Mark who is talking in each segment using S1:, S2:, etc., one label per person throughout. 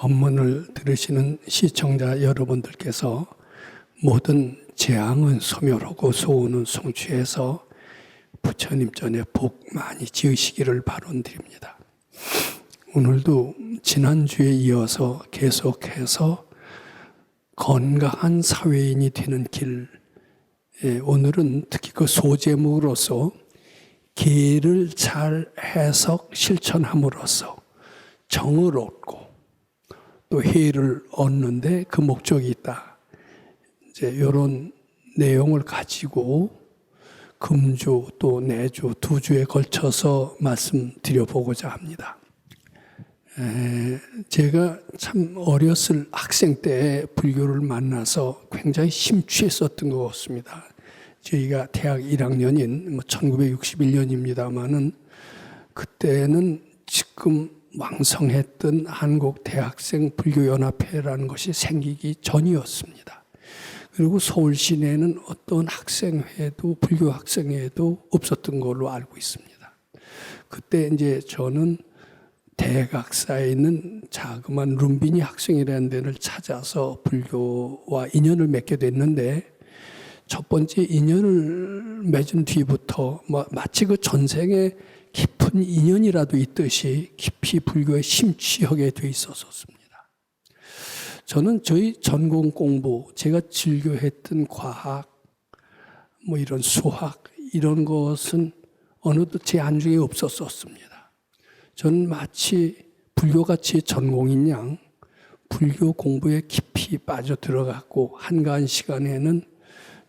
S1: 법문을 들으시는 시청자 여러분들께서 모든 재앙은 소멸하고 소원은 성취해서 부처님 전에 복 많이 지으시기를 바론드립니다. 오늘도 지난주에 이어서 계속해서 건강한 사회인이 되는 길, 오늘은 특히 그 소제목으로서 기를 잘 해석 실천함으로써 정을 얻고 또 해를 얻는데 그 목적이 있다. 이제 이런 내용을 가지고 금주 또 내주 두 주에 걸쳐서 말씀드려보고자 합니다. 제가 참 어렸을 학생 때 불교를 만나서 굉장히 심취했었던 것 같습니다. 저희가 대학 1학년인 1961년입니다만은 그때는 지금 왕성했던 한국 대학생 불교연합회라는 것이 생기기 전이었습니다. 그리고 서울 시내에는 어떤 학생회도 불교 학생회도 없었던 걸로 알고 있습니다. 그때 이제 저는 대각사에 있는 자그마한 룸비니 학생이라는 데를 찾아서 불교와 인연을 맺게 됐는데 첫 번째 인연을 맺은 뒤부터 마치 그 전생에 깊은 인연이라도 있듯이 깊이 불교에 심취하게 돼 있었습니다. 저는 저희 전공 공부, 제가 즐겨했던 과학, 이런 수학, 이런 것은 어느덧 제 안중에 없었습니다. 저는 마치 불교같이 전공인 양 불교 공부에 깊이 빠져 들어갔고 한가한 시간에는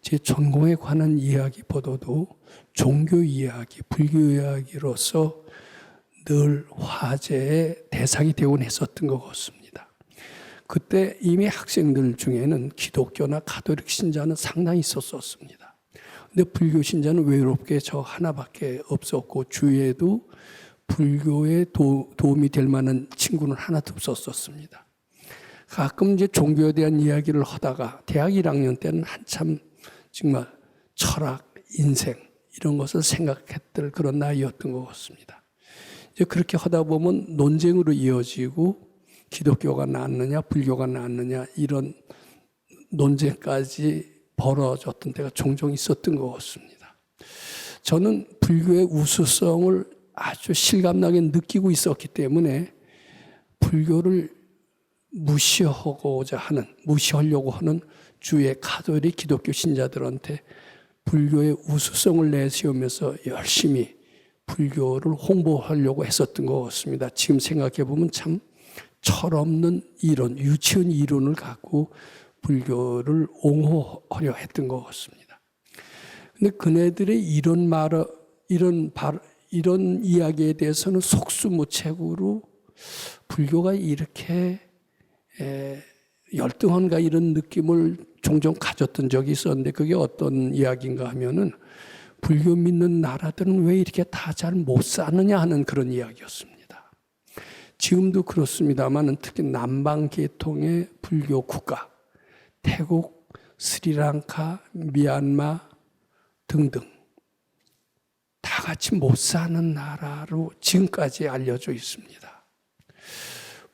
S1: 제 전공에 관한 이야기보다도 종교 이야기, 불교 이야기로서 늘 화제의 대상이 되곤 했었던 것 같습니다. 그때 이미 학생들 중에는 기독교나 가톨릭 신자는 상당히 있었습니다. 근데 불교 신자는 외롭게 저 하나밖에 없었고 주위에도 불교에 도움이 될 만한 친구는 하나도 없었습니다. 가끔 이제 종교에 대한 이야기를 하다가 대학 1학년 때는 한참 정말 철학, 인생 이런 것을 생각했던 그런 나이였던 것 같습니다. 이제 그렇게 하다 보면 논쟁으로 이어지고 기독교가 낫느냐 불교가 낫느냐 이런 논쟁까지 벌어졌던 때가 종종 있었던 것 같습니다. 저는 불교의 우수성을 아주 실감나게 느끼고 있었기 때문에 불교를 무시하려고 하는 주의 가톨릭 기독교 신자들한테 불교의 우수성을 내세우면서 열심히 불교를 홍보하려고 했었던 것 같습니다. 지금 생각해 보면 참 철없는 이론, 유치한 이론을 갖고 불교를 옹호하려 했던 것 같습니다. 근데 그네들의 이런 이야기에 대해서는 속수무책으로 불교가 이렇게 열등한가 이런 느낌을 종종 가졌던 적이 있었는데 그게 어떤 이야기인가 하면은 불교 믿는 나라들은 왜 이렇게 다 잘 못 사느냐 하는 그런 이야기였습니다. 지금도 그렇습니다만 특히 남방 계통의 불교 국가, 태국, 스리랑카, 미얀마 등등 다 같이 못 사는 나라로 지금까지 알려져 있습니다.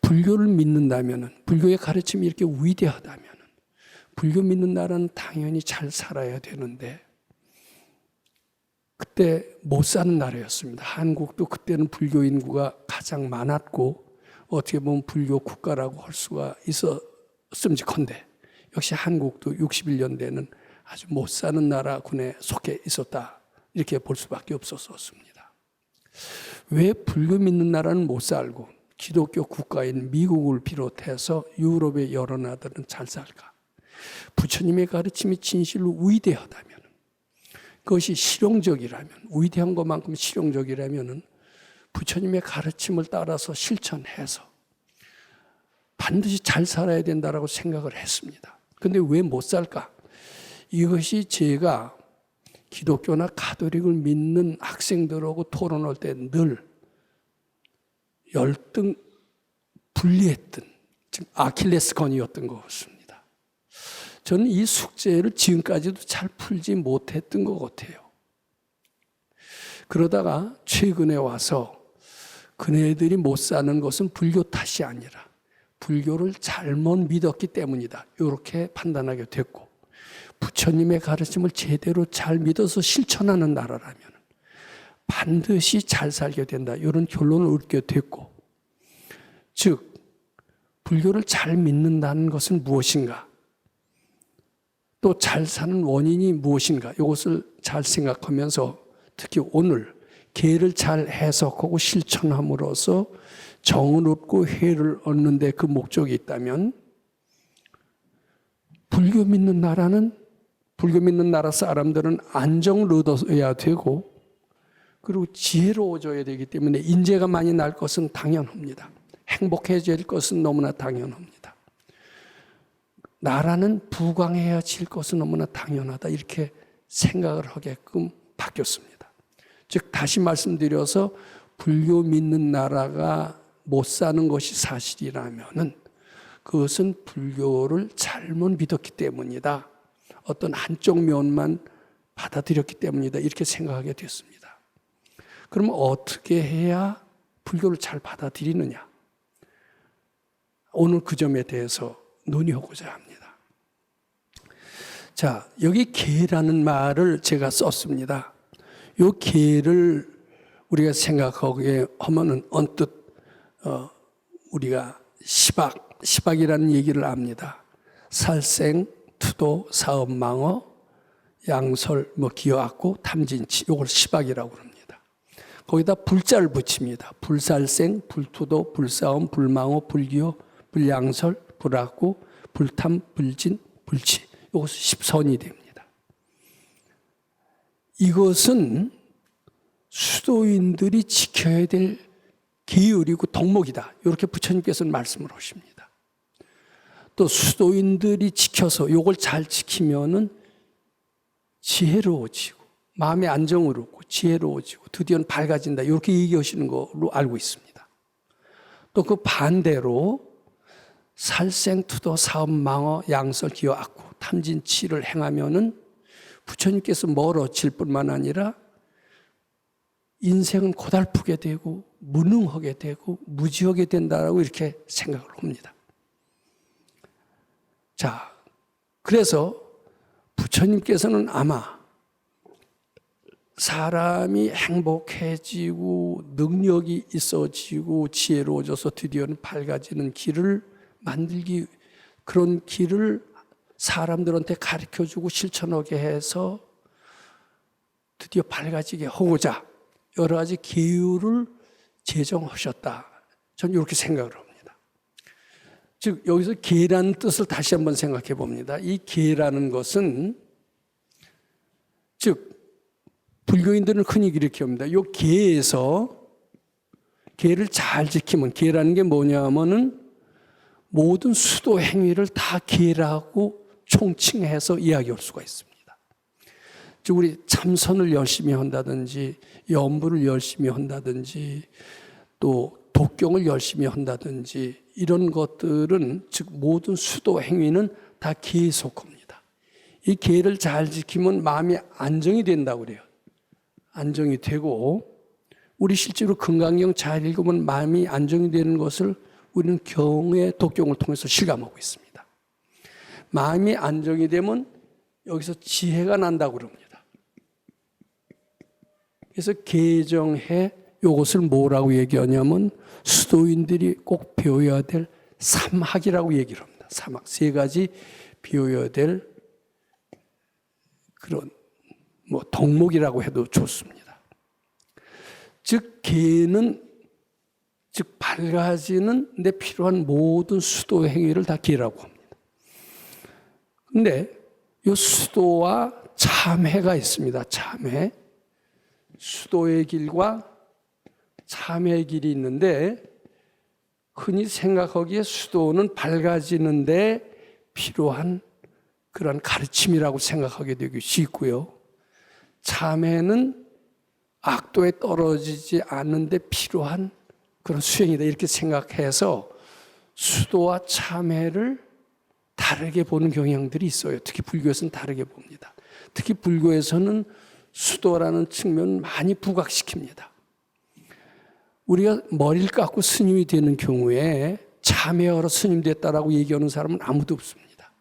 S1: 불교를 믿는다면, 불교의 가르침이 이렇게 위대하다면 불교 믿는 나라는 당연히 잘 살아야 되는데 그때 못 사는 나라였습니다. 한국도 그때는 불교 인구가 가장 많았고 어떻게 보면 불교 국가라고 할 수가 있었음직한데 역시 한국도 61년대는 아주 못 사는 나라군에 속해 있었다. 이렇게 볼 수밖에 없었습니다. 왜 불교 믿는 나라는 못 살고 기독교 국가인 미국을 비롯해서 유럽의 여러 나라들은 잘 살까? 부처님의 가르침이 진실로 위대하다면, 그것이 실용적이라면, 위대한 것만큼 실용적이라면 부처님의 가르침을 따라서 실천해서 반드시 잘 살아야 된다고 생각을 했습니다. 그런데 왜 못 살까? 이것이 제가 기독교나 가톨릭을 믿는 학생들하고 토론할 때 늘 열등 분리했던 즉 아킬레스건이었던 것 같습니다. 저는 이 숙제를 지금까지도 잘 풀지 못했던 것 같아요. 그러다가 최근에 와서 그네들이 못 사는 것은 불교 탓이 아니라 불교를 잘못 믿었기 때문이다. 이렇게 판단하게 됐고, 부처님의 가르침을 제대로 잘 믿어서 실천하는 나라라면 반드시 잘 살게 된다. 이런 결론을 얻게 됐고, 즉 불교를 잘 믿는다는 것은 무엇인가? 또 잘 사는 원인이 무엇인가? 이것을 잘 생각하면서 특히 오늘 계를 잘 해석하고 실천함으로써 정을 얻고 회를 얻는 데 그 목적이 있다면, 불교 믿는 나라 사람들은 안정을 얻어야 되고, 그리고 지혜로워져야 되기 때문에 인재가 많이 날 것은 당연합니다. 행복해질 것은 너무나 당연합니다. 나라는 부강해질 것은 너무나 당연하다. 이렇게 생각을 하게끔 바뀌었습니다. 즉 다시 말씀드려서 불교 믿는 나라가 못 사는 것이 사실이라면은 그것은 불교를 잘못 믿었기 때문이다. 어떤 한쪽 면만 받아들였기 때문이다. 이렇게 생각하게 됐습니다. 그러면 어떻게 해야 불교를 잘 받아들이느냐? 오늘 그 점에 대해서 논의하고자 합니다. 자, 여기 계라는 말을 제가 썼습니다. 이 계를 우리가 생각하기에 하면은 언뜻 우리가 시박이라는 얘기를 압니다. 살생, 투도, 사업망어, 양설, 기어악고, 탐진치, 이걸 시박이라고 합니다. 거기다 불자를 붙입니다. 불살생, 불투도, 불싸움, 불망어, 불기어, 불양설, 불악고, 불탐, 불진, 불치. 이것은 10선이 됩니다. 이것은 수도인들이 지켜야 될 계율이고 덕목이다. 이렇게 부처님께서는 말씀을 하십니다. 또 수도인들이 지켜서 이걸 잘 지키면은 지혜로워지고 마음의 안정을 얻고 지혜로워지고 드디어는 밝아진다. 이렇게 얘기하시는 걸로 알고 있습니다. 또 그 반대로 살생, 투도, 사업, 망어, 양설, 기어, 악고, 탐진치를 행하면은 부처님께서 멀어질 뿐만 아니라 인생은 고달프게 되고 무능하게 되고 무지하게 된다라고 이렇게 생각을 합니다. 자, 그래서 부처님께서는 아마 사람이 행복해지고 능력이 있어지고 지혜로워져서 드디어는 밝아지는 길을 만들기, 그런 길을 사람들한테 가르쳐주고 실천하게 해서 드디어 밝아지게 하고자 여러 가지 계율을 제정하셨다. 저는 이렇게 생각을 합니다. 즉 여기서 계라는 뜻을 다시 한번 생각해 봅니다. 이 계라는 것은 즉 불교인들은 흔히 이렇게 합니다. 이 계에서 계를 잘 지키면, 계라는 게 뭐냐면은 모든 수도 행위를 다 계라고 총칭해서 이야기할 수가 있습니다. 즉 우리 참선을 열심히 한다든지 염불을 열심히 한다든지 또 독경을 열심히 한다든지 이런 것들은 즉 모든 수도 행위는 다 계에 속합니다. 이 계를 잘 지키면 마음이 안정이 된다고 그래요. 안정이 되고 우리 실제로 금강경 잘 읽으면 마음이 안정이 되는 것을 우리는 경의 독경을 통해서 실감하고 있습니다. 마음이 안정이 되면 여기서 지혜가 난다고 그럽니다. 그래서 계정해 이것을 뭐라고 얘기하냐면 수도인들이 꼭 배워야 될 삼학이라고 얘기를 합니다. 삼학, 세 가지 배워야 될 그런 덕목이라고 해도 좋습니다. 즉 계는 즉 밝아지는 데 필요한 모든 수도 행위를 다 계라고 합니다. 그런데 이 수도와 참회가 있습니다. 참회. 수도의 길과 참회의 길이 있는데 흔히 생각하기에 수도는 밝아지는 데 필요한 그런 가르침이라고 생각하게 되기 쉽고요. 참회는 악도에 떨어지지 않는 데 필요한 그런 수행이다 이렇게 생각해서 수도와 참회를 다르게 보는 경향들이 있어요. 특히 불교에서는 다르게 봅니다. 특히 불교에서는 수도라는 측면을 많이 부각시킵니다. 우리가 머리를 깎고 스님이 되는 경우에 참회하러 스님 됐다라고 얘기하는 사람은 아무도 없습니다.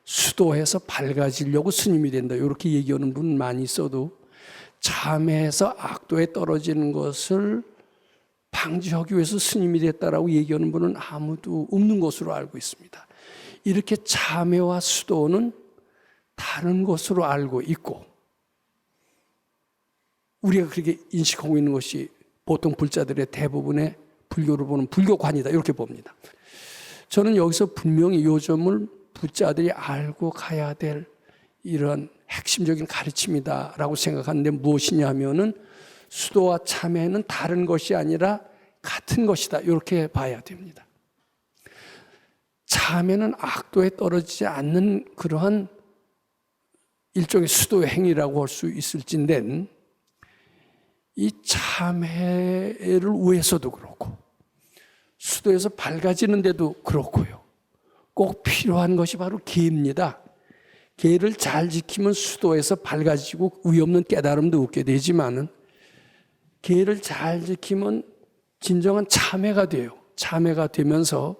S1: 수도해서 밝아지려고 스님이 된다 이렇게 얘기하는 분은 많이 있어도 참회해서 악도에 떨어지는 것을 방지하기 위해서 스님이 됐다라고 얘기하는 분은 아무도 없는 것으로 알고 있습니다. 이렇게 참회와 수도는 다른 것으로 알고 있고 우리가 그렇게 인식하고 있는 것이 보통 불자들의 대부분의 불교를 보는 불교관이다 이렇게 봅니다. 저는 여기서 분명히 이 점을 불자들이 알고 가야 될 이런 핵심적인 가르침이다라고 생각하는데 무엇이냐 하면은 수도와 참회는 다른 것이 아니라 같은 것이다 이렇게 봐야 됩니다. 참회는 악도에 떨어지지 않는 그러한 일종의 수도의 행위라고 할 수 있을진데 이 참회를 위해서도 그렇고 수도에서 밝아지는데도 그렇고요. 꼭 필요한 것이 바로 계입니다. 계를 잘 지키면 수도에서 밝아지고 위없는 깨달음도 얻게 되지만은 계를 잘 지키면 진정한 참회가 돼요. 참회가 되면서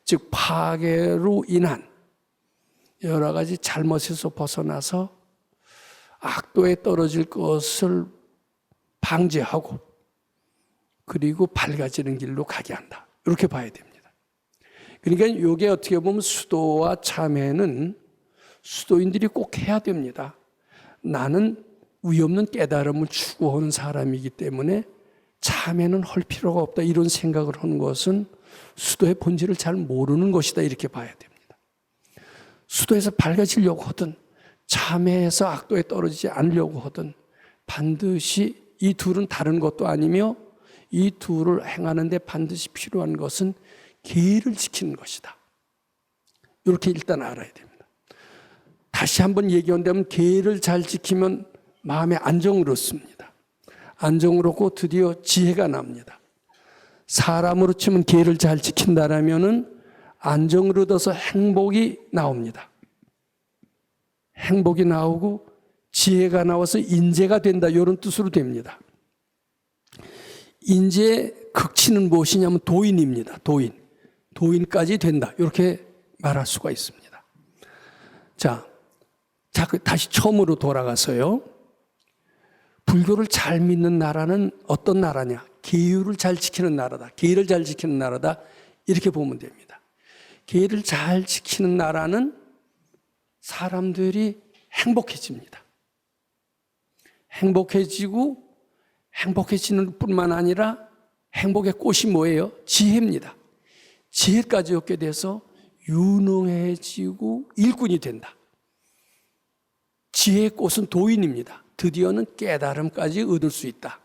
S1: 즉 파괴로 인한 여러 가지 잘못에서 벗어나서 악도에 떨어질 것을 방지하고 그리고 밝아지는 길로 가게 한다. 이렇게 봐야 됩니다. 그러니까 이게 어떻게 보면 수도와 참회는 수도인들이 꼭 해야 됩니다. 나는 위없는 깨달음을 추구하는 사람이기 때문에 참회는 할 필요가 없다. 이런 생각을 하는 것은 수도의 본질을 잘 모르는 것이다. 이렇게 봐야 됩니다. 수도에서 밝아지려고 하든 참회해서 악도에 떨어지지 않으려고 하든 반드시 이 둘은 다른 것도 아니며 이 둘을 행하는데 반드시 필요한 것은 계를 지키는 것이다. 이렇게 일단 알아야 됩니다. 다시 한번 얘기한다면 계를 잘 지키면 마음의 안정을 얻습니다. 안정을 얻고 드디어 지혜가 납니다. 사람으로 치면 계를 잘 지킨다라면은 안정을 얻어서 행복이 나옵니다. 행복이 나오고 지혜가 나와서 인재가 된다 이런 뜻으로 됩니다. 인재의 극치는 무엇이냐면 도인입니다. 도인까지 된다 이렇게 말할 수가 있습니다. 자, 다시 처음으로 돌아가서요. 불교를 잘 믿는 나라는 어떤 나라냐? 계율을 잘 지키는 나라다. 계를 잘 지키는 나라다. 이렇게 보면 됩니다. 계를 잘 지키는 나라는 사람들이 행복해집니다. 행복해지는 뿐만 아니라 행복의 꽃이 뭐예요? 지혜입니다. 지혜까지 얻게 돼서 유능해지고 일꾼이 된다. 지혜의 꽃은 도인입니다. 드디어는 깨달음까지 얻을 수 있다.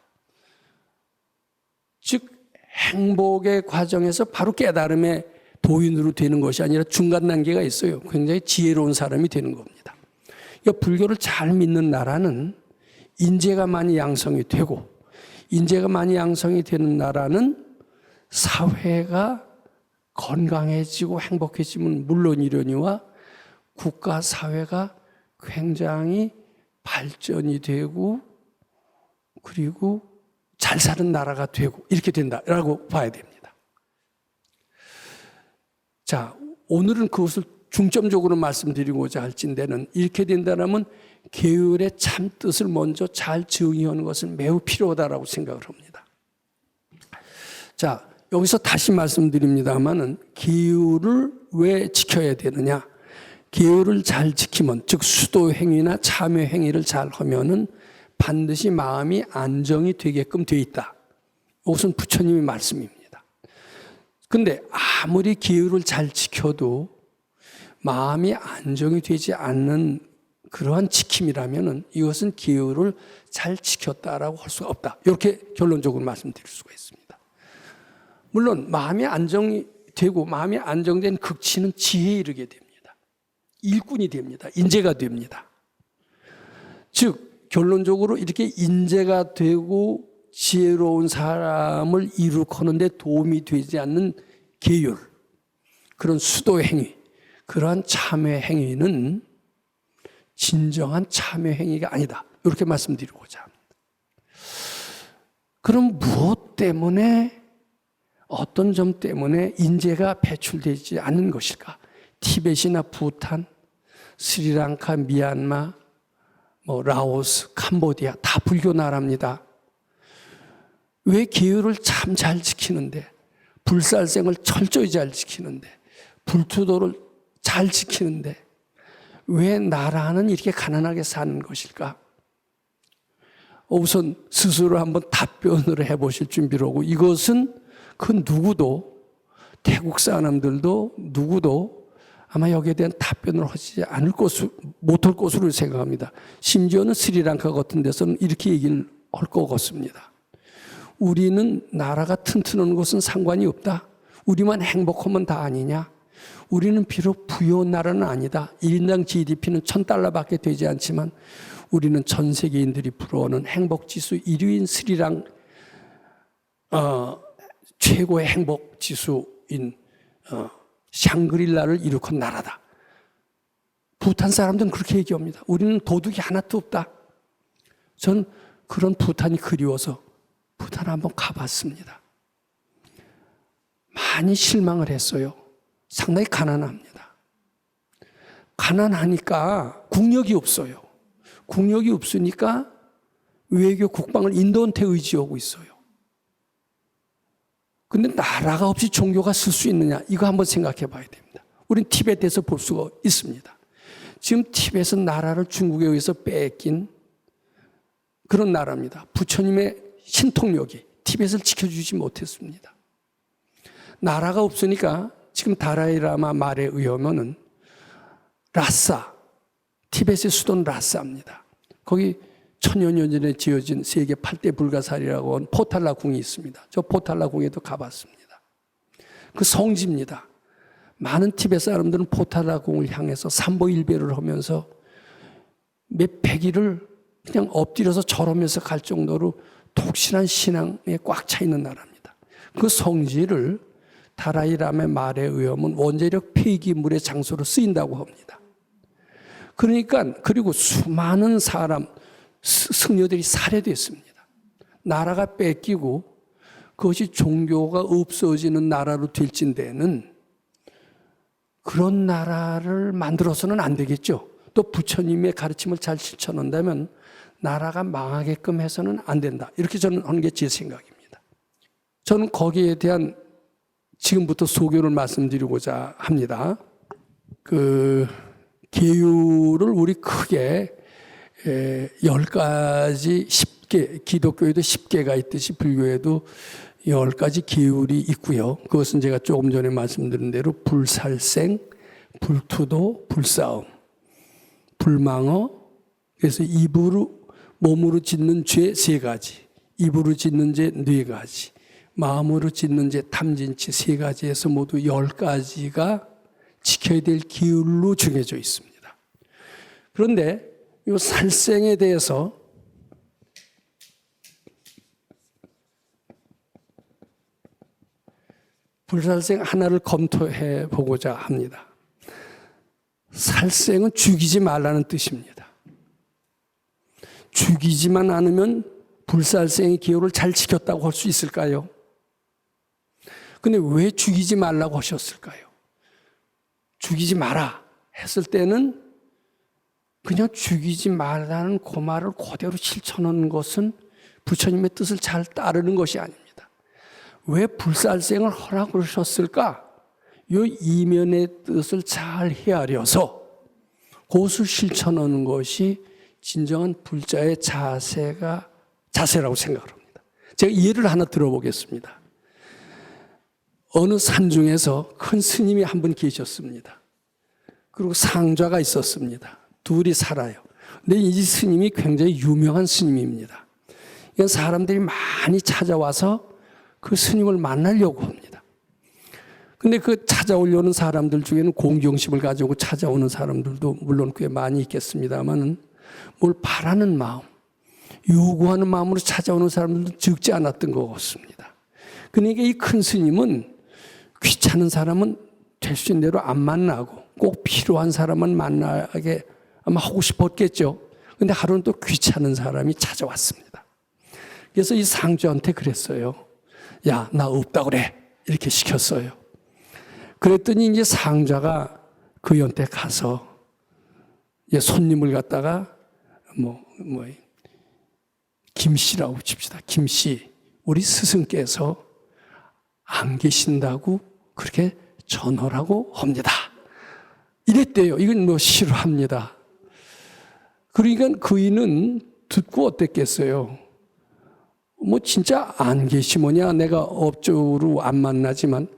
S1: 즉 행복의 과정에서 바로 깨달음의 도인으로 되는 것이 아니라 중간 단계가 있어요. 굉장히 지혜로운 사람이 되는 겁니다. 그러니까 불교를 잘 믿는 나라는 인재가 많이 양성이 되고 인재가 많이 양성이 되는 나라는 사회가 건강해지고 행복해지면 물론이려니와 국가 사회가 굉장히 발전이 되고 그리고 잘 사는 나라가 되고 이렇게 된다라고 봐야 됩니다. 자, 오늘은 그것을 중점적으로 말씀드리고자 할진대는 이렇게 된다면 계율의 참 뜻을 먼저 잘 정의하는 것은 매우 필요하다라고 생각을 합니다. 자, 여기서 다시 말씀드립니다만은 계율을 왜 지켜야 되느냐? 계율을 잘 지키면, 즉 수도 행위나 참회 행위를 잘 하면은 반드시 마음이 안정이 되게끔 돼 있다. 이것은 부처님의 말씀입니다. 근데 아무리 계율을 잘 지켜도 마음이 안정이 되지 않는 그러한 지킴이라면은 이것은 계율을 잘 지켰다라고 할 수가 없다. 이렇게 결론적으로 말씀드릴 수가 있습니다. 물론 마음이 안정이 되고 마음이 안정된 극치는 지혜에 이르게 됩니다. 일꾼이 됩니다. 인재가 됩니다. 즉 결론적으로 이렇게 인재가 되고 지혜로운 사람을 이룩하는 데 도움이 되지 않는 계율, 그런 수도의 행위, 그러한 참회 행위는 진정한 참회 행위가 아니다. 이렇게 말씀드리고자 합니다. 그럼 무엇 때문에 어떤 점 때문에 인재가 배출되지 않는 것일까? 티벳이나 부탄, 스리랑카, 미얀마, 라오스, 캄보디아 다 불교 나라입니다. 왜 계율을 참 잘 지키는데, 불살생을 철저히 잘 지키는데, 불투도를 잘 지키는데 왜 나라는 이렇게 가난하게 사는 것일까? 우선 스스로 한번 답변을 해보실 준비를 하고, 이것은 그 누구도, 태국 사람들도 누구도 아마 여기에 대한 답변을 하지 못할 것으로 생각합니다. 심지어는 스리랑카 같은 데서는 이렇게 얘기를 할 것 같습니다. 우리는 나라가 튼튼한 것은 상관이 없다. 우리만 행복하면 다 아니냐? 우리는 비록 부유한 나라는 아니다. 1인당 GDP는 $1,000밖에 되지 않지만 우리는 전 세계인들이 부러워하는 행복지수 1위인 최고의 행복지수인 샹그릴라를 일으킨 나라다. 부탄 사람들은 그렇게 얘기합니다. 우리는 도둑이 하나도 없다. 전 그런 부탄이 그리워서 부탄 한번 가봤습니다. 많이 실망을 했어요. 상당히 가난합니다. 가난하니까 국력이 없어요. 국력이 없으니까 외교 국방을 인도한테 의지하고 있어요. 근데 나라가 없이 종교가 쓸 수 있느냐? 이거 한번 생각해 봐야 됩니다. 우린 티벳에서 볼 수가 있습니다. 지금 티벳은 나라를 중국에 의해서 뺏긴 그런 나라입니다. 부처님의 신통력이 티벳을 지켜주지 못했습니다. 나라가 없으니까 지금 다라이라마 말에 의하면은 라싸, 티벳의 수도는 라싸입니다. 거기 천여 년 전에 지어진 세계 8대 불가사리라고 하는 포탈라 궁이 있습니다. 저 포탈라 궁에도 가봤습니다. 그 성지입니다. 많은 티벳 사람들은 포탈라 궁을 향해서 삼보일배를 하면서 몇 백일을 그냥 엎드려서 절하면서 갈 정도로 독실한 신앙에 꽉 차 있는 나라입니다. 그 성지를 다라이람의 말에 의하면 원자력 폐기물의 장소로 쓰인다고 합니다. 그러니까 그리고 수많은 승려들이 살해됐습니다. 나라가 뺏기고 그것이 종교가 없어지는 나라로 될진대는 그런 나라를 만들어서는 안 되겠죠. 또 부처님의 가르침을 잘 실천한다면 나라가 망하게끔 해서는 안 된다. 이렇게 저는 하는 게 제 생각입니다. 저는 거기에 대한 지금부터 소교를 말씀드리고자 합니다. 계율을 우리 크게 10가지 10개, 기독교에도 10개가 있듯이 불교에도 10가지 계율이 있고요. 그것은 제가 조금 전에 말씀드린 대로 불살생, 불투도, 불싸움, 불망어, 그래서 몸으로 짓는 죄 3가지, 입으로 짓는 죄 4가지, 마음으로 짓는 죄 탐진치 3가지에서 모두 10가지가 지켜야 될 기율로 정해져 있습니다. 그런데 이 살생에 대해서 불살생 하나를 검토해 보고자 합니다. 살생은 죽이지 말라는 뜻입니다. 죽이지만 않으면 불살생의 기호를 잘 지켰다고 할 수 있을까요? 근데 왜 죽이지 말라고 하셨을까요? 죽이지 마라 했을 때는 그냥 죽이지 말라는 그 말을 그대로 실천하는 것은 부처님의 뜻을 잘 따르는 것이 아닙니다. 왜 불살생을 하라고 그러셨을까? 이 이면의 뜻을 잘 헤아려서 그것을 실천하는 것이 진정한 불자의 자세라고 생각을 합니다. 제가 예를 하나 들어보겠습니다. 어느 산중에서 큰 스님이 한 분 계셨습니다. 그리고 상좌가 있었습니다. 둘이 살아요. 근데 이 스님이 굉장히 유명한 스님입니다. 사람들이 많이 찾아와서 그 스님을 만나려고 합니다. 근데 그 찾아오려는 사람들 중에는 공경심을 가지고 찾아오는 사람들도 물론 꽤 많이 있겠습니다만 뭘 바라는 마음, 요구하는 마음으로 찾아오는 사람들도 적지 않았던 것 같습니다. 그러니까 이 큰 스님은 귀찮은 사람은 될 수 있는 대로 안 만나고 꼭 필요한 사람만 만나게 아마 하고 싶었겠죠. 근데 하루는 또 귀찮은 사람이 찾아왔습니다. 그래서 이 상주한테 그랬어요. 야, 나 없다 그래. 이렇게 시켰어요. 그랬더니 이제 상자가 그 연때 가서 이제 손님을 갖다가 김씨라고 칩시다. 김씨, 우리 스승께서 안 계신다고 그렇게 전하라고 합니다. 이랬대요. 이건 싫어합니다. 그러니까 그이는 듣고 어땠겠어요? 진짜 안 계시모냐? 내가 업적으로 안 만나지만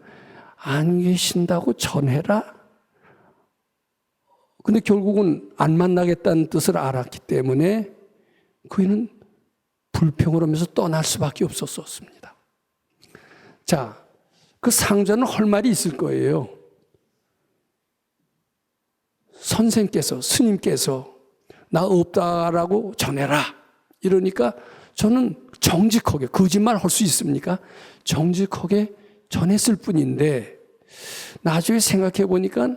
S1: 안 계신다고 전해라? 근데 결국은 안 만나겠다는 뜻을 알았기 때문에 그이는 불평을 하면서 떠날 수밖에 없었습니다. 자, 그 상자는 할 말이 있을 거예요. 선생께서, 스님께서 나 없다라고 전해라. 이러니까 저는 정직하게, 거짓말 할 수 있습니까? 정직하게 전했을 뿐인데 나중에 생각해 보니까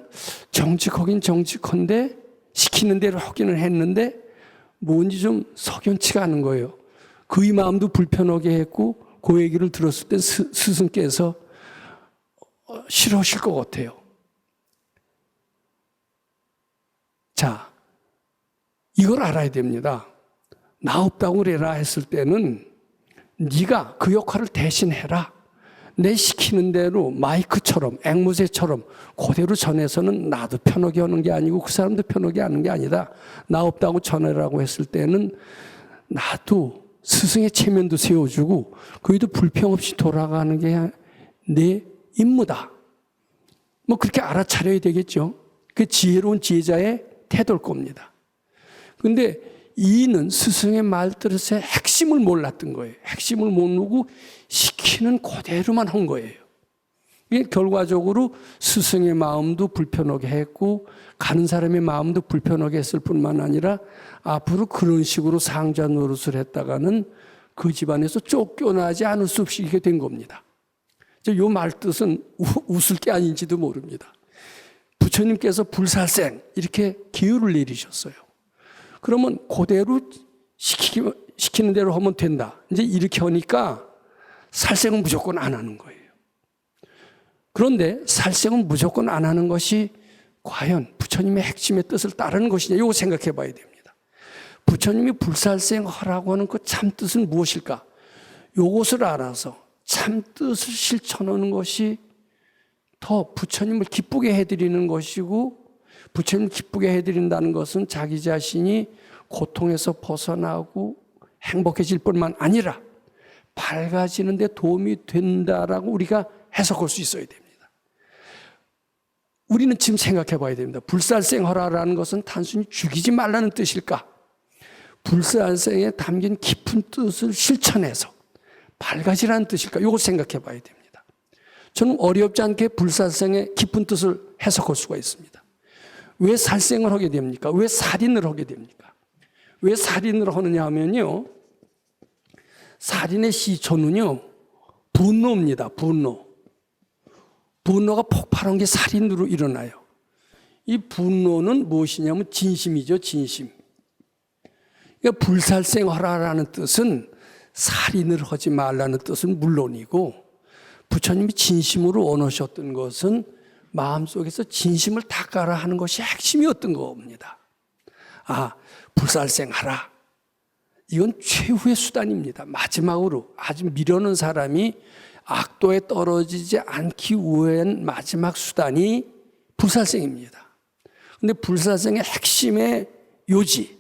S1: 정직하긴 정직한데 시키는 대로 하기는 했는데 뭔지 좀 석연치가 않은 거예요. 그의 마음도 불편하게 했고 그 얘기를 들었을 때 스승께서 싫어하실 것 같아요. 자, 이걸 알아야 됩니다. 나 없다고 그래라 했을 때는 네가 그 역할을 대신 해라. 내 시키는 대로 마이크처럼 앵무새처럼 그대로 전해서는 나도 편하게 하는 게 아니고 그 사람도 편하게 하는 게 아니다. 나 없다고 전해라고 했을 때는 나도 스승의 체면도 세워주고 그에도 불평 없이 돌아가는 게 내 임무다. 그렇게 알아차려야 되겠죠. 그 지혜로운 지혜자의 태도일 겁니다. 근데 이는 스승의 말들의 핵심을 몰랐던 거예요. 핵심을 모르고 시키는 그대로만 한 거예요. 이게 결과적으로 스승의 마음도 불편하게 했고 가는 사람의 마음도 불편하게 했을 뿐만 아니라 앞으로 그런 식으로 상자 노릇을 했다가는 그 집안에서 쫓겨나지 않을 수 없이 이렇게 된 겁니다. 이 말 뜻은 웃을 게 아닌지도 모릅니다. 부처님께서 불살생 이렇게 기율을 내리셨어요. 그러면 그대로 시키는 대로 하면 된다. 이제 이렇게 하니까 살생은 무조건 안 하는 거예요. 그런데 살생은 무조건 안 하는 것이 과연 부처님의 핵심의 뜻을 따르는 것이냐, 이거 생각해 봐야 됩니다. 부처님이 불살생 하라고 하는 그 참 뜻은 무엇일까? 이것을 알아서 참 뜻을 실천하는 것이 더 부처님을 기쁘게 해드리는 것이고, 부처님을 기쁘게 해드린다는 것은 자기 자신이 고통에서 벗어나고 행복해질 뿐만 아니라 밝아지는 데 도움이 된다라고 우리가 해석할 수 있어야 됩니다. 우리는 지금 생각해 봐야 됩니다. 불살생하라라는 것은 단순히 죽이지 말라는 뜻일까? 불살생에 담긴 깊은 뜻을 실천해서 밝아지라는 뜻일까? 이걸 생각해 봐야 됩니다. 저는 어렵지 않게 불살생의 깊은 뜻을 해석할 수가 있습니다. 왜 살생을 하게 됩니까? 왜 살인을 하게 됩니까? 왜 살인을 하느냐 하면요, 살인의 시초는요, 분노입니다. 분노가 폭발한 게 살인으로 일어나요. 이 분노는 무엇이냐면 진심이죠, 진심. 그러니까 불살생하라라는 뜻은 살인을 하지 말라는 뜻은 물론이고, 부처님이 진심으로 원하셨던 것은 마음속에서 진심을 닦아라 하는 것이 핵심이었던 겁니다. 불살생하라. 이건 최후의 수단입니다. 마지막으로 아주 미련한 사람이 악도에 떨어지지 않기 위한 마지막 수단이 불살생입니다. 그런데 불살생의 핵심의 요지,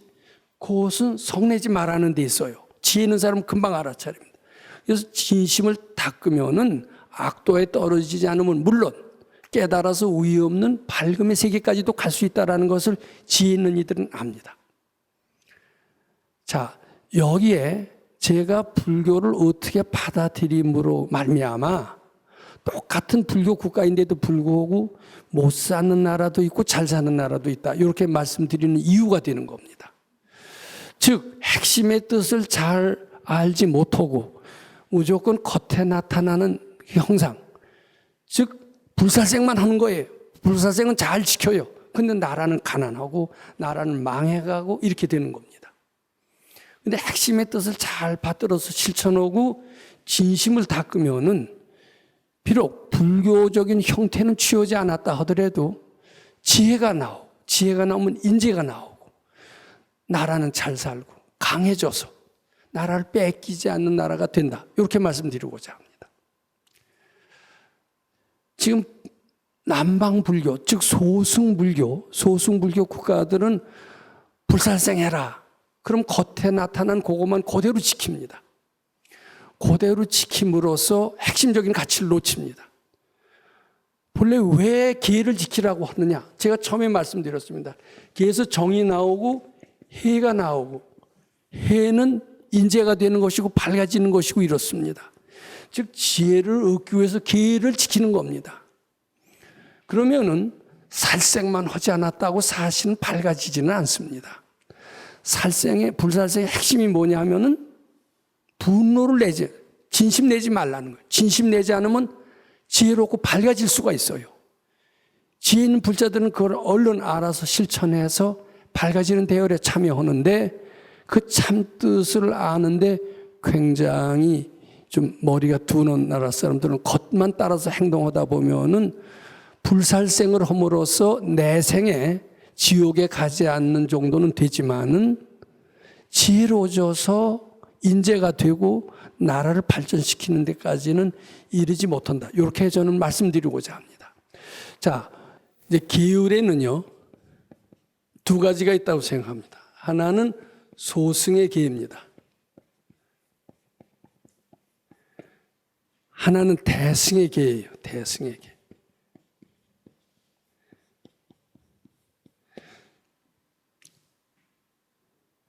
S1: 그것은 성내지 말라는 데 있어요. 지혜 있는 사람은 금방 알아차립니다. 그래서 진심을 닦으면은 악도에 떨어지지 않으면 물론 깨달아서 우위 없는 밝음의 세계까지도 갈 수 있다는 것을 지혜 있는 이들은 압니다. 자, 여기에 제가 불교를 어떻게 받아들임으로 말미암아 똑같은 불교 국가인데도 불구하고 못 사는 나라도 있고 잘 사는 나라도 있다, 이렇게 말씀드리는 이유가 되는 겁니다. 즉 핵심의 뜻을 잘 알지 못하고 무조건 겉에 나타나는 형상, 즉 불살생만 하는 거예요. 불살생은 잘 지켜요. 근데 나라는 가난하고 나라는 망해가고 이렇게 되는 겁니다. 근데 핵심의 뜻을 잘 받들어서 실천하고 진심을 닦으면은 비록 불교적인 형태는 취하지 않았다 하더라도 지혜가 나오면 인재가 나오고 나라는 잘 살고 강해져서 나라를 뺏기지 않는 나라가 된다. 이렇게 말씀드리고자 합니다. 지금 남방불교, 즉 소승불교 국가들은 불살생해라. 그럼 겉에 나타난 그것만 그대로 지킵니다. 그대로 지킴으로써 핵심적인 가치를 놓칩니다. 본래 왜 계를 지키라고 하느냐? 제가 처음에 말씀드렸습니다. 계에서 정이 나오고 해가 나오고 해는 인재가 되는 것이고 밝아지는 것이고 이렇습니다. 즉 지혜를 얻기 위해서 계를 지키는 겁니다. 그러면은 살생만 하지 않았다고 사실은 밝아지지는 않습니다. 불살생의 핵심이 뭐냐 하면은 진심 내지 말라는 거예요. 진심 내지 않으면 지혜롭고 밝아질 수가 있어요. 지혜 있는 불자들은 그걸 얼른 알아서 실천해서 밝아지는 대열에 참여하는데 그 참뜻을 아는데 굉장히 좀 머리가 둔한 나라 사람들은 겉만 따라서 행동하다 보면은 불살생을 함으로써 내 생에 지옥에 가지 않는 정도는 되지만은 지혜로워져서 인재가 되고 나라를 발전시키는 데까지는 이르지 못한다. 이렇게 저는 말씀드리고자 합니다. 자, 이제 계율에는요, 두 가지가 있다고 생각합니다. 하나는 소승의 계입니다. 하나는 대승의 계예요. 대승의 계.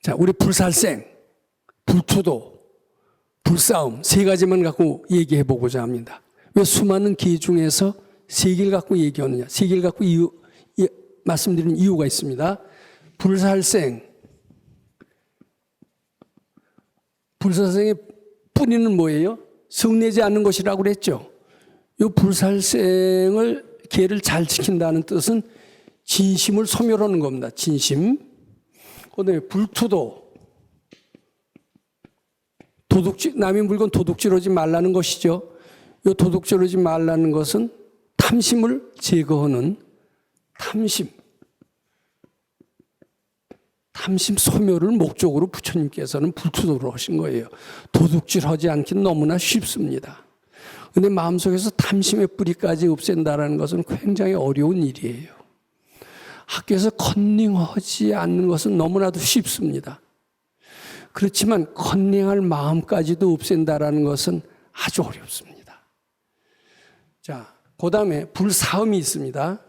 S1: 자, 우리 불살생, 불투도, 불싸움 세 가지만 갖고 얘기해 보고자 합니다. 왜 수많은 계 중에서 세 개를 갖고 얘기하느냐? 세 개를 갖고 말씀드리는 이유가 있습니다. 불살생의 뿌리는 뭐예요? 성내지 않는 것이라고 그랬죠. 이 불살생을 계를 잘 지킨다는 뜻은 진심을 소멸하는 겁니다. 진심. 그다음에 불투도, 남의 물건 도둑질하지 말라는 것이죠. 이 도둑질하지 말라는 것은 탐심을 제거하는 탐심 소멸을 목적으로 부처님께서는 불투도를 하신 거예요. 도둑질하지 않기는 너무나 쉽습니다. 그런데 마음속에서 탐심의 뿌리까지 없앤다는 것은 굉장히 어려운 일이에요. 학교에서 컨닝하지 않는 것은 너무나도 쉽습니다. 그렇지만 컨닝할 마음까지도 없앤다는 것은 아주 어렵습니다. 자, 그 다음에 불사음이 있습니다.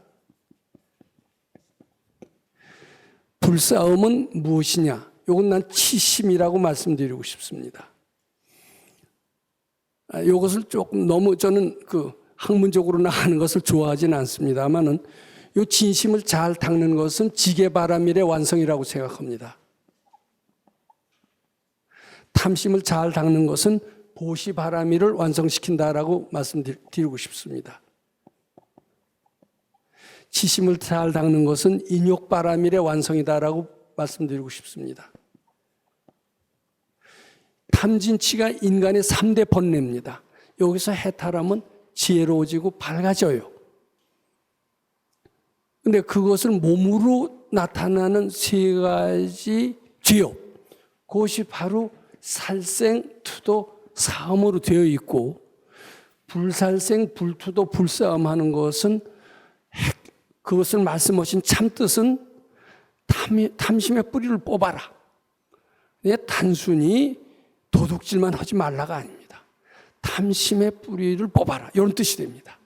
S1: 불싸움은 무엇이냐? 이건 난 치심이라고 말씀드리고 싶습니다. 이것을 조금 너무 저는 학문적으로 하는 것을 좋아하지는 않습니다만은 이 진심을 잘 닦는 것은 지게바라밀의 완성이라고 생각합니다. 탐심을 잘 닦는 것은 보시바라밀을 완성시킨다라고 말씀드리고 싶습니다. 치심을 잘 닦는 것은 인욕바라밀의 완성이다라고 말씀드리고 싶습니다. 탐진치가 인간의 3대 번뇌입니다. 여기서 해탈하면 지혜로워지고 밝아져요. 근데 그것을 몸으로 나타나는 세 가지 죄업, 그것이 바로 살생, 투도, 사음으로 되어 있고, 불살생, 불투도, 불사음하는 것은 그것을 말씀하신 참뜻은 탐심의 뿌리를 뽑아라. 단순히 도둑질만 하지 말라가 아닙니다. 탐심의 뿌리를 뽑아라. 이런 뜻이 됩니다.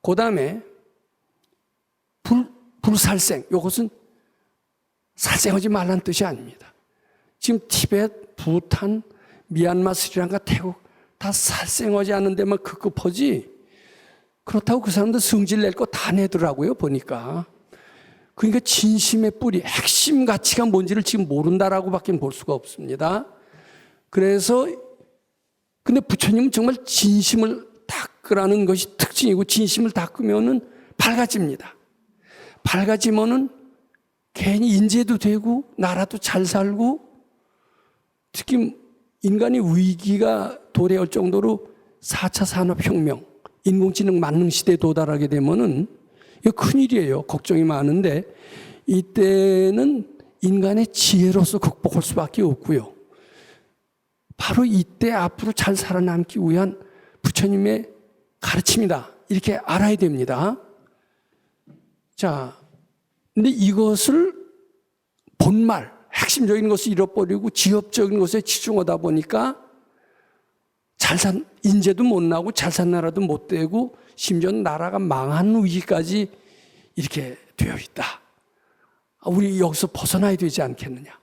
S1: 그 다음에 불살생, 이것은 살생하지 말라는 뜻이 아닙니다. 지금 티베트, 부탄, 미얀마, 스리랑카, 태국 다 살생하지 않는 데만 급급하지, 그렇다고 그 사람들 성질 낼 거 다 내더라고요, 보니까. 그러니까 진심의 뿌리, 핵심 가치가 뭔지를 지금 모른다라고 밖에 볼 수가 없습니다. 그래서, 근데 부처님은 정말 진심을 닦으라는 것이 특징이고, 진심을 닦으면은 밝아집니다. 밝아지면은 괜히 인재도 되고, 나라도 잘 살고, 특히 인간의 위기가 도래할 정도로 4차 산업혁명, 인공지능 만능 시대에 도달하게 되면은 이거 큰일이에요. 걱정이 많은데 이때는 인간의 지혜로서 극복할 수밖에 없고요. 바로 이때 앞으로 잘 살아남기 위한 부처님의 가르침이다. 이렇게 알아야 됩니다. 자, 근데 이것을 본말, 핵심적인 것을 잃어버리고 지엽적인 것에 치중하다 보니까 인재도 못 나고 잘 산 나라도 못 되고 심지어 나라가 망한 위기까지 이렇게 되어 있다. 우리 여기서 벗어나야 되지 않겠느냐.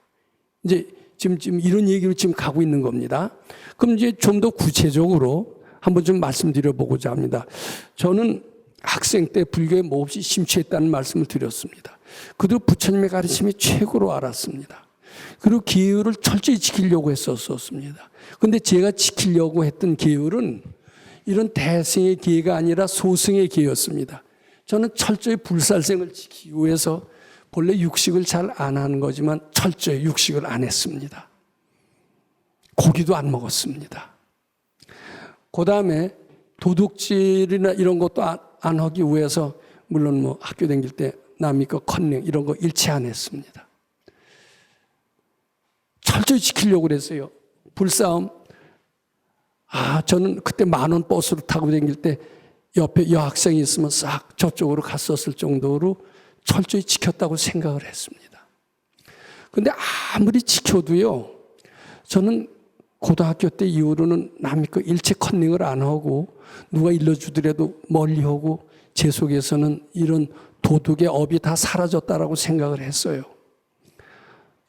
S1: 이제 지금 이런 얘기로 지금 가고 있는 겁니다. 그럼 이제 좀 더 구체적으로 한번 좀 말씀드려 보고자 합니다. 저는 학생 때 불교에 몹시 심취했다는 말씀을 드렸습니다. 그리고 부처님의 가르침이 최고로 알았습니다. 그리고 계율을 철저히 지키려고 했었습니다. 그런데 제가 지키려고 했던 계율은 이런 대승의 계가 아니라 소승의 계였습니다. 저는 철저히 불살생을 지키기 위해서 본래 육식을 잘 안 하는 거지만 철저히 육식을 안 했습니다. 고기도 안 먹었습니다. 그 다음에 도둑질이나 이런 것도 안 하기 위해서 물론 뭐 학교 다닐 때 남의 거 컨닝 이런 거 일치 안 했습니다. 철저히 지키려고 그랬어요. 불싸움. 저는 그때 10,000원 버스로 타고 다닐 때 옆에 여학생이 있으면 싹 저쪽으로 갔었을 정도로 철저히 지켰다고 생각을 했습니다. 그런데 아무리 지켜도요, 저는 고등학교 때 이후로는 남의 거 일체 컨닝을 안 하고 누가 일러주더라도 멀리 하고 제 속에서는 이런 도덕의 업이 다 사라졌다라고 생각을 했어요.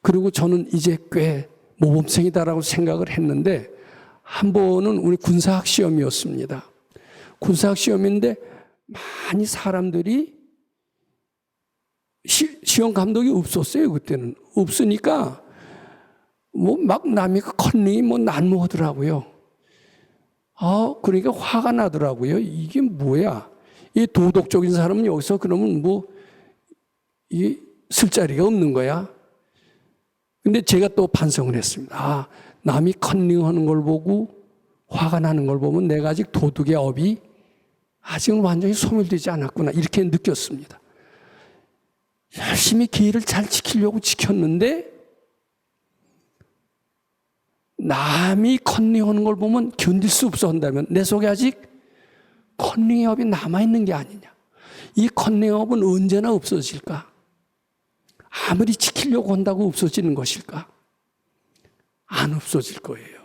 S1: 그리고 저는 이제 꽤 모범생이다라고 생각을 했는데 한 번은 우리 군사학 시험이었습니다. 군사학 시험인데 많이 사람들이 시험 감독이 없었어요. 그때는 없으니까 뭐 막 남이 컨닝이 뭐 난무하더라고요. 그러니까 화가 나더라고요. 이게 뭐야? 이 도덕적인 사람은 여기서 그러면 뭐 이 쓸 자리가 없는 거야. 근데 제가 또 반성을 했습니다. 남이 컨닝하는 걸 보고 화가 나는 걸 보면 내가 아직 도덕의 업이 아직은 완전히 소멸되지 않았구나 이렇게 느꼈습니다. 열심히 기회를 잘 지키려고 지켰는데 남이 컨닝하는 걸 보면 견딜 수 없어 한다면 내 속에 아직 컨닝의 업이 남아있는 게 아니냐. 이 컨닝의 업은 언제나 없어질까? 아무리 지키려고 한다고 없어지는 것일까? 안 없어질 거예요.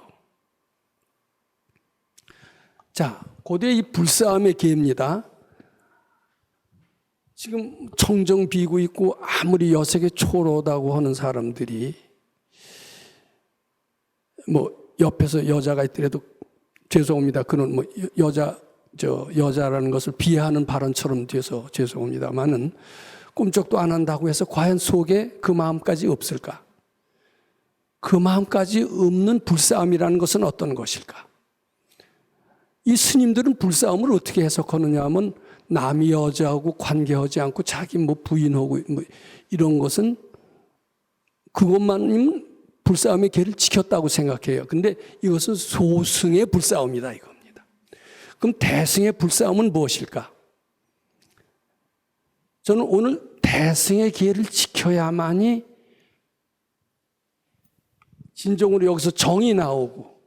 S1: 자, 고대 이 불싸움의 계입니다. 지금 청정 비고 있고 아무리 여색에 초라하다고 하는 사람들이 뭐 옆에서 여자가 있더라도 죄송합니다. 그는 뭐 여자라는 것을 비하하는 발언처럼 돼서 죄송합니다만은 꿈쩍도 안 한다고 해서 과연 속에 그 마음까지 없을까? 그 마음까지 없는 불싸움이라는 것은 어떤 것일까? 이 스님들은 불싸움을 어떻게 해석하느냐 하면 남이 여자하고 관계하지 않고 자기 뭐 부인하고 뭐 이런 것은 그것만이면 불싸움의 계를 지켰다고 생각해요. 근데 이것은 소승의 불싸움이다 이겁니다. 그럼 대승의 불싸움은 무엇일까? 저는 오늘 대승의 기회를 지켜야만이 진정으로 여기서 정이 나오고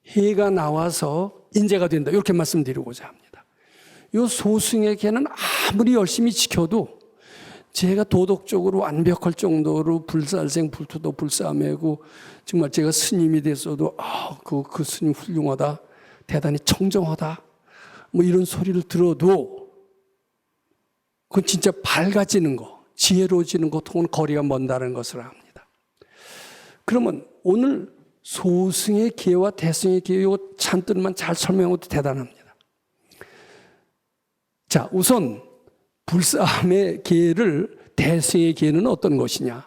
S1: 해가 나와서 인재가 된다 이렇게 말씀드리고자 합니다. 이 소승의 기회는 아무리 열심히 지켜도 제가 도덕적으로 완벽할 정도로 불살생 불토도 불싸매고 정말 제가 스님이 됐어도 그 스님 훌륭하다 대단히 청정하다 뭐 이런 소리를 들어도 그건 진짜 밝아지는 거, 지혜로워지는 것하고는 거리가 먼다는 것을 압니다. 그러면 오늘 소승의 기회와 대승의 기회 이 찬뜻만 잘 설명해도 대단합니다. 자, 우선 불싸움의 기회를 대승의 기회는 어떤 것이냐?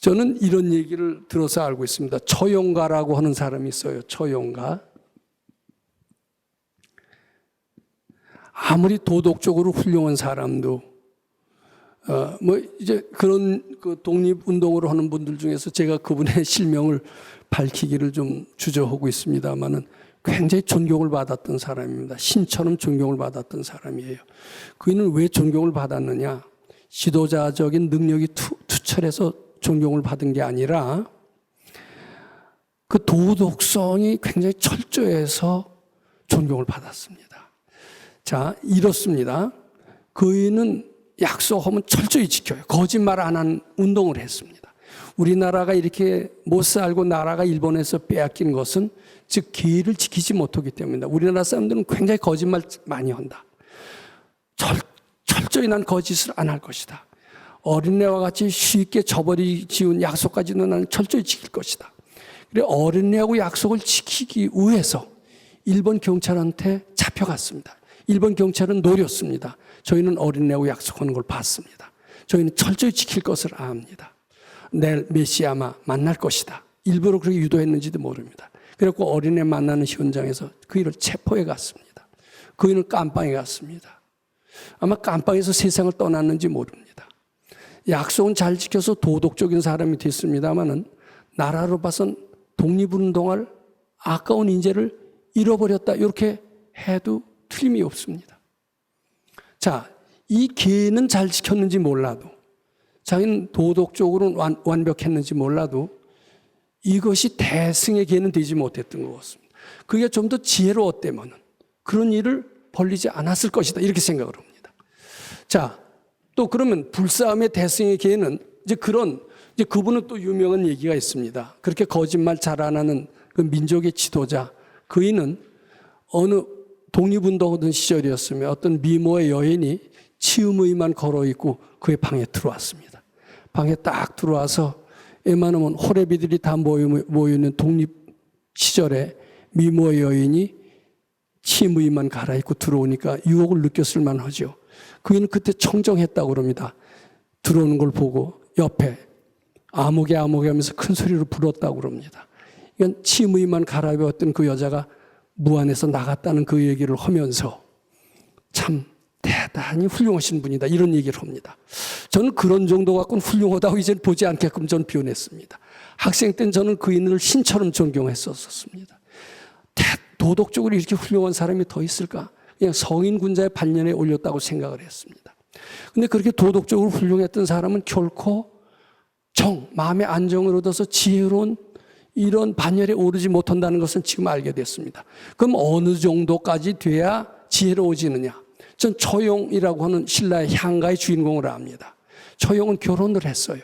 S1: 저는 이런 얘기를 들어서 알고 있습니다. 처용가라고 하는 사람이 있어요. 처용가. 아무리 도덕적으로 훌륭한 사람도 뭐 이제 그런 그 독립운동을 하는 분들 중에서 제가 그분의 실명을 밝히기를 좀 주저하고 있습니다만은 굉장히 존경을 받았던 사람입니다. 신처럼 존경을 받았던 사람이에요. 그이는 왜 존경을 받았느냐? 지도자적인 능력이 투철해서 존경을 받은 게 아니라 그 도덕성이 굉장히 철저해서 존경을 받았습니다. 자, 이렇습니다. 그이는 약속하면 철저히 지켜요. 거짓말 안 한 운동을 했습니다. 우리나라가 이렇게 못 살고 나라가 일본에서 빼앗긴 것은 즉 기회를 지키지 못하기 때문입니다. 우리나라 사람들은 굉장히 거짓말 많이 한다. 철저히 난 거짓을 안 할 것이다. 어린애와 같이 쉽게 저버리 지은 약속까지는 나는 철저히 지킬 것이다. 그래 어린애하고 약속을 지키기 위해서 일본 경찰한테 잡혀갔습니다. 일본 경찰은 노렸습니다. 저희는 어린애하고 약속하는 걸 봤습니다. 저희는 철저히 지킬 것을 압니다. 내일 몇 시에 아마 만날 것이다. 일부러 그렇게 유도했는지도 모릅니다. 그래서 어린애 만나는 현장에서 그 일을 체포해 갔습니다. 그 일은 깜빵에 갔습니다. 아마 깜빵에서 세상을 떠났는지 모릅니다. 약속은 잘 지켜서 도덕적인 사람이 됐습니다마는 나라로 봐선 독립운동할 아까운 인재를 잃어버렸다. 이렇게 해도 틀림이 없습니다. 자, 이 계는 잘 지켰는지 몰라도 자기는 도덕적으로는 완벽했는지 몰라도 이것이 대승의 계는 되지 못했던 것 같습니다. 그게 좀 더 지혜로웠다면 그런 일을 벌리지 않았을 것이다. 이렇게 생각을 합니다. 자, 또 그러면 불싸움의 대승의 계는 이제 그분은 또 유명한 얘기가 있습니다. 그렇게 거짓말 잘 안 하는 그 민족의 지도자, 그이는 어느 독립운동하던 시절이었으며 어떤 미모의 여인이 치음의만 걸어있고 그의 방에 들어왔습니다. 방에 딱 들어와서 웬만하면 호래비들이 다 모여있는 독립 시절에 미모의 여인이 치음의만 갈아입고 들어오니까 유혹을 느꼈을 만하죠. 그는 그때 청정했다고 그럽니다. 들어오는 걸 보고 옆에 아무개 하면서 큰 소리로 불었다고 그럽니다. 이건 치음의만 갈아입었던 그 여자가 무안에서 나갔다는 그 얘기를 하면서 참 대단히 훌륭하신 분이다 이런 얘기를 합니다. 저는 그런 정도 갖고는 훌륭하다고 이제 보지 않게끔 저는 비워냈습니다. 학생 때는 저는 그인을 신처럼 존경했었습니다. 도덕적으로 이렇게 훌륭한 사람이 더 있을까? 그냥 성인 군자의 반년에 올렸다고 생각을 했습니다. 근데 그렇게 도덕적으로 훌륭했던 사람은 결코 마음의 안정을 얻어서 지혜로운 이런 반열에 오르지 못한다는 것은 지금 알게 됐습니다. 그럼 어느 정도까지 돼야 지혜로워지느냐? 전 처용이라고 하는 신라의 향가의 주인공을 압니다. 처용은 결혼을 했어요.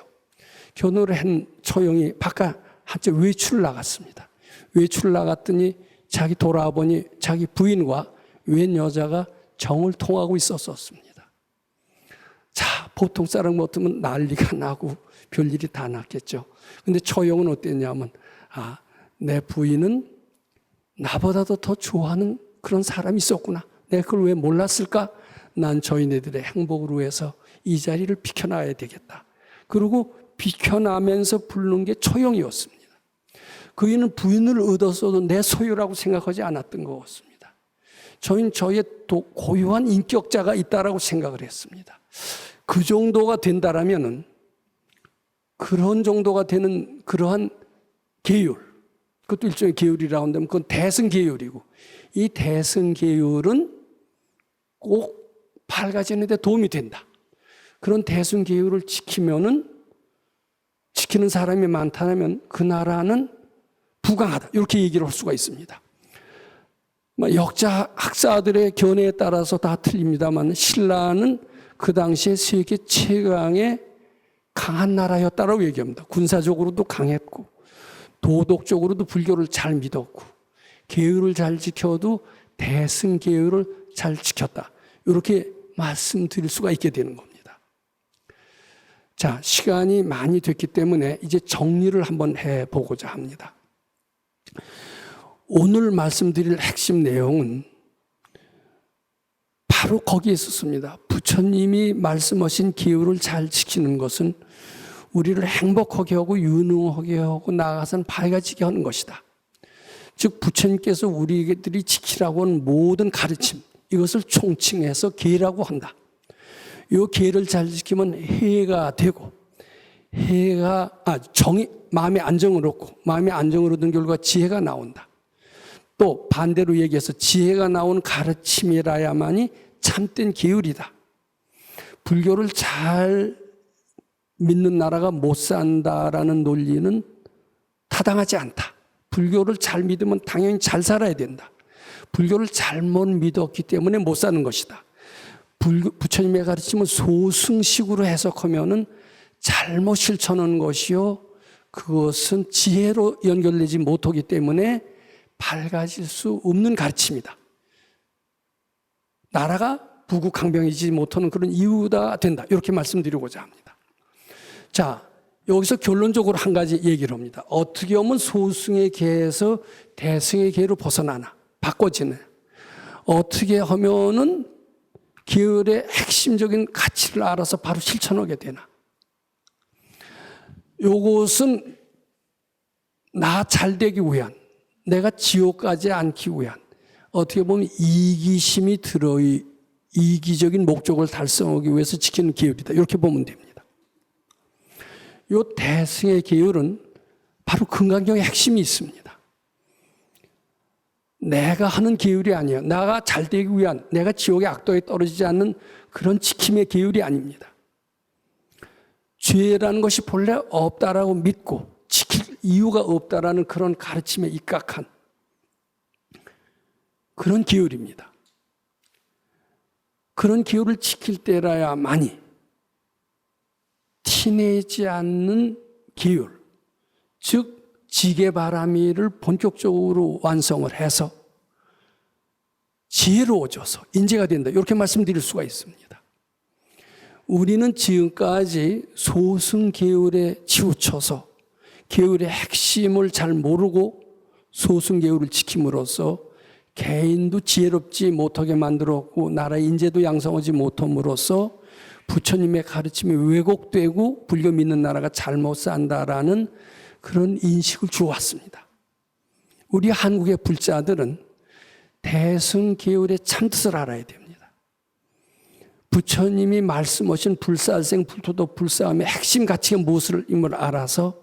S1: 결혼을 한 처용이 바깥 한때 외출을 나갔습니다. 외출을 나갔더니 자기 돌아보니 자기 부인과 웬 여자가 정을 통하고 있었습니다. 자, 보통 사람 같으면 난리가 나고 별일이 다 났겠죠. 근데 처용은 어땠냐면 내 부인은 나보다도 더 좋아하는 그런 사람이 있었구나. 내가 그걸 왜 몰랐을까? 난 저희네들의 행복을 위해서 이 자리를 비켜놔야 되겠다. 그리고 비켜나면서 부르는 게 처용이었습니다. 그이는 부인을 얻었어도 내 소유라고 생각하지 않았던 것 같습니다. 저희는 저의 고유한 인격자가 있다라고 생각을 했습니다. 그 정도가 된다라면은 그런 정도가 되는 그러한 계율, 그것도 일종의 계율이라고 한다면 그건 대승계율이고 이 대승계율은 꼭 밝아지는 데 도움이 된다. 그런 대승계율을 지키는 사람이 많다면 그 나라는 부강하다. 이렇게 얘기를 할 수가 있습니다. 역사 학자들의 견해에 따라서 다 틀립니다만 신라는 그 당시에 세계 최강의 강한 나라였다라고 얘기합니다. 군사적으로도 강했고 도덕적으로도 불교를 잘 믿었고 계율을 잘 지켜도 대승계율을 잘 지켰다. 이렇게 말씀드릴 수가 있게 되는 겁니다. 자, 시간이 많이 됐기 때문에 이제 정리를 한번 해보고자 합니다. 오늘 말씀드릴 핵심 내용은 바로 거기에 있었습니다. 부처님이 말씀하신 계율을 잘 지키는 것은 우리를 행복하게 하고 유능하게 하고 나아가서는 밝아지게 하는 것이다. 즉 부처님께서 우리들이 지키라고 하는 모든 가르침 이것을 총칭해서 계라고 한다. 이 계를 잘 지키면 해가 되고, 마음의 안정을 얻고, 마음의 안정을 얻은 결과 지혜가 나온다. 또 반대로 얘기해서 지혜가 나온 가르침이라야만이 참된 계율이다. 불교를 잘 믿는 나라가 못 산다라는 논리는 타당하지 않다. 불교를 잘 믿으면 당연히 잘 살아야 된다. 불교를 잘못 믿었기 때문에 못 사는 것이다. 부처님의 가르침은 소승식으로 해석하면은 잘못 실천한 것이요, 그것은 지혜로 연결되지 못하기 때문에 밝아질 수 없는 가르침이다. 나라가 부국강병이지 못하는 그런 이유가 된다. 이렇게 말씀드리고자 합니다. 자, 여기서 결론적으로 한 가지 얘기를 합니다. 어떻게 하면 소승의 계에서 대승의 계로 벗어나나, 바꿔지나, 어떻게 하면은 계열의 핵심적인 가치를 알아서 바로 실천하게 되나. 요것은 나 잘되기 위한, 내가 지옥 가지 않기 위한, 어떻게 보면 이기심이 이기적인 목적을 달성하기 위해서 지키는 계율이다. 이렇게 보면 됩니다. 요 대승의 계율은 바로 금강경의 핵심이 있습니다. 내가 하는 계율이 아니에요. 나가 잘되기 위한, 내가 지옥의 악도에 떨어지지 않는 그런 지킴의 계율이 아닙니다. 죄라는 것이 본래 없다라고 믿고 지킬 이유가 없다라는 그런 가르침에 입각한 그런 계율입니다. 그런 계율을 지킬 때라야만이 티내지 않는 계율, 즉 지게바라미를 본격적으로 완성을 해서 지혜로워져서 인재가 된다. 이렇게 말씀드릴 수가 있습니다. 우리는 지금까지 소승 계율에 치우쳐서 계율의 핵심을 잘 모르고 소승 계율을 지킴으로써 개인도 지혜롭지 못하게 만들었고 나라의 인재도 양성하지 못함으로써 부처님의 가르침이 왜곡되고 불교 믿는 나라가 잘못 산다라는 그런 인식을 주어왔습니다. 우리 한국의 불자들은 대승 계율의 참뜻을 알아야 됩니다. 부처님이 말씀하신 불살생 불토도 불사함의 핵심 가치가 무엇임을 알아서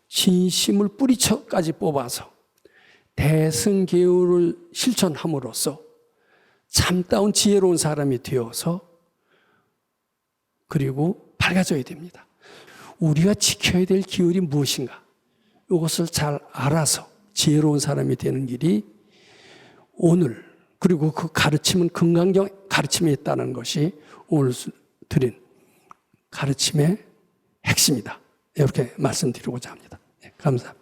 S1: 진심을 뿌리쳐까지 뽑아서 대승 계율을 실천함으로써 참다운 지혜로운 사람이 되어서 그리고 밝아져야 됩니다. 우리가 지켜야 될 기율이 무엇인가? 이것을 잘 알아서 지혜로운 사람이 되는 길이 오늘, 그리고 그 가르침은 금강경 가르침에 있다는 것이 오늘 드린 가르침의 핵심이다. 이렇게 말씀드리고자 합니다. 감사합니다.